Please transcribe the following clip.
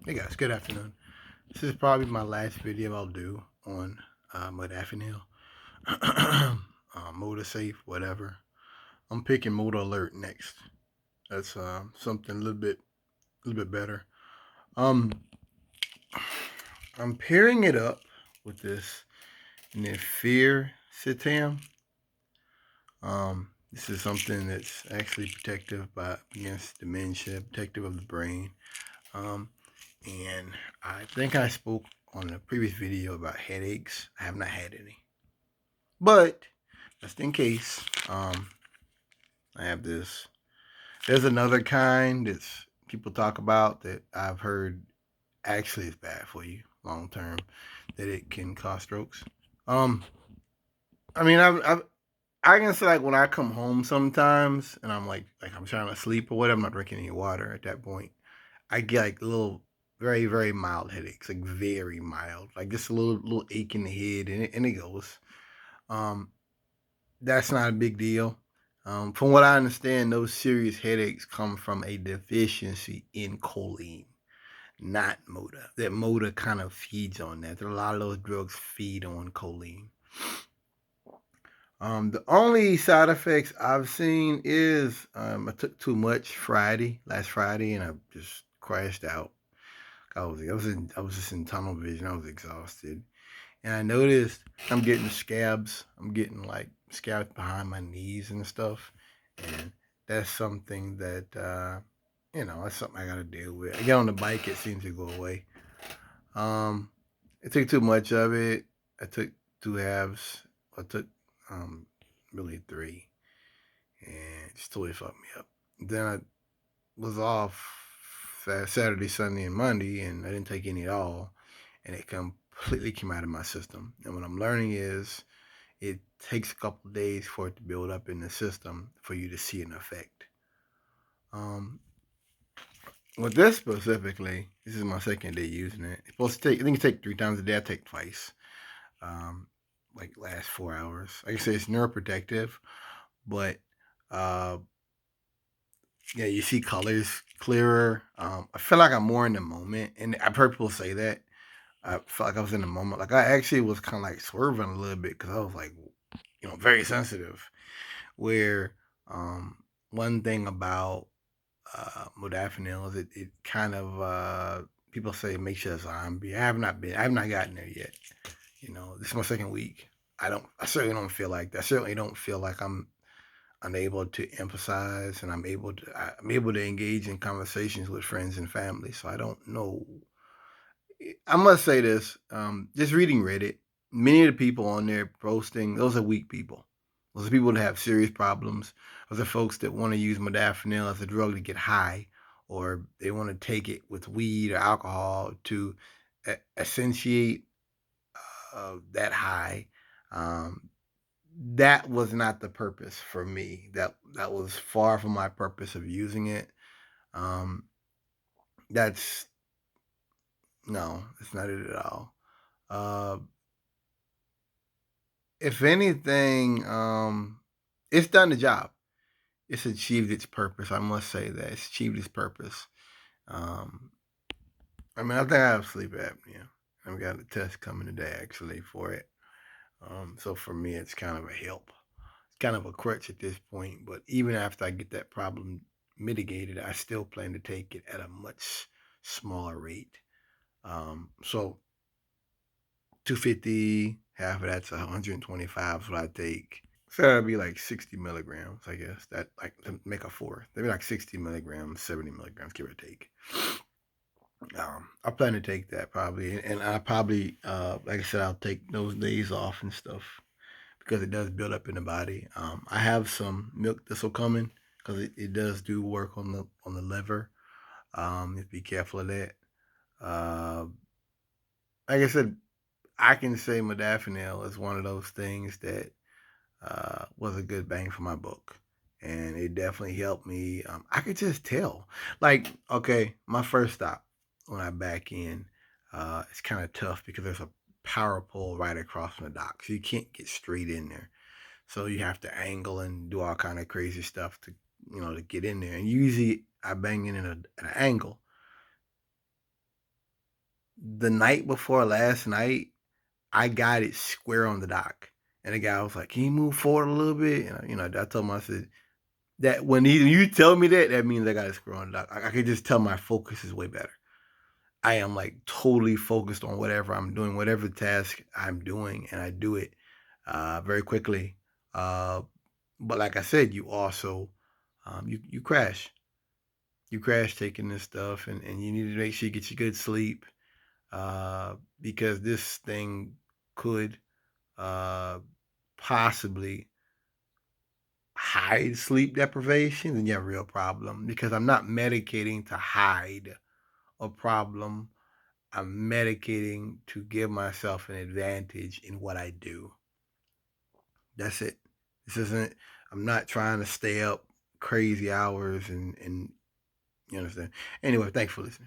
Hey guys, good afternoon. This is probably my last video I'll do on Modafinil, Modasafe, whatever. I'm picking Moda Alert next. That's something a little bit better. Um, I'm pairing it up with this Nefir Citam. This is something that's actually protective against dementia, protective of the brain. Um, and I think I spoke on a previous video about headaches. I have not had any, but just in case, I have this. There's another kind that people talk about that I've heard actually is bad for you long term, that it can cause strokes. Um, I mean, I can say like when I come home sometimes and I'm like I'm trying to sleep or whatever, I'm not drinking any water at that point. I get like little, very, very mild headaches, like very mild, like just a little ache in the head, and it goes. Um, that's not a big deal. From what I understand, those serious headaches come from a deficiency in choline, not Moda. That Moda kind of feeds on that. A lot of those drugs feed on choline. The only side effects I've seen is I took too much last Friday, and I just crashed out. I was just in tunnel vision. I was exhausted, and I noticed I'm getting scabs. I'm getting like scabs behind my knees and stuff, and that's something that that's something I got to deal with. I get on the bike, it seems to go away. Um, I took too much of it. I took two halves. I took um really three, and it just totally fucked me up. Then I was off Saturday, Sunday, and Monday, and I didn't take any at all, and it completely came out of my system. And what I'm learning is it takes a couple of days for it to build up in the system for you to see an effect. With this specifically, this is my second day using it. It's supposed to take, I think it takes 3 times a day. I take twice. Um, like last 4 hours. Like I say, it's neuroprotective, but uh, yeah, you see colors clearer. I feel like I'm more in the moment, and I've heard people say that. I felt like I was in the moment. Like I actually was kind of like swerving a little bit because I was like, very sensitive. Where one thing about modafinil is it kind of people say it makes you a zombie. I have not gotten there yet. This is my second week. I certainly don't feel like that. I certainly don't feel like I'm unable to emphasize, and I'm able to engage in conversations with friends and family. So I don't know. I must say this. Just reading Reddit, many of the people on there posting, those are weak people. Those are people that have serious problems. Those are folks that want to use modafinil as a drug to get high, or they want to take it with weed or alcohol to accentuate that high. Um, that was not the purpose for me. That was far from my purpose of using it. Um, that's no, it's not it at all. Uh, if anything, it's done the job. It's achieved its purpose. I must say that it's achieved its purpose. Um, I mean, I think I have sleep apnea. I've got a test coming today actually for it. So for me, it's kind of a help. It's kind of a crutch at this point. But even after I get that problem mitigated, I still plan to take it at a much smaller rate. So 250, half of that's 125 is what I take. So that'd be like 60 milligrams, I guess. That like to make a fourth. That'd be like 60 milligrams, 70 milligrams, give or take. I plan to take that probably, and I probably, like I said, I'll take those days off and stuff because it does build up in the body. I have some milk thistle coming because it does do work on the liver. Just be careful of that. Uh, like I said, I can say modafinil is one of those things that was a good bang for my book. And it definitely helped me. I could just tell. Like, okay, my first stop when I back in, it's kind of tough because there's a power pole right across from the dock. So you can't get straight in there. So you have to angle and do all kind of crazy stuff to get in there. And usually I bang in at an angle. The night before last night, I got it square on the dock, and the guy was like, "Can you move forward a little bit?" And I told him, I said that when you tell me that, that means I got it square on the dock. I could just tell my focus is way better. I am like totally focused on whatever I'm doing, whatever task I'm doing, and I do it very quickly. Uh, but like I said, you also you crash. You crash taking this stuff, and you need to make sure you get your good sleep because this thing could uh, possibly hide sleep deprivation. Then you have a real problem because I'm not medicating to hide a problem. I'm medicating to give myself an advantage in what I do. That's it. This isn't, I'm not trying to stay up crazy hours and you understand. Anyway, thanks for listening.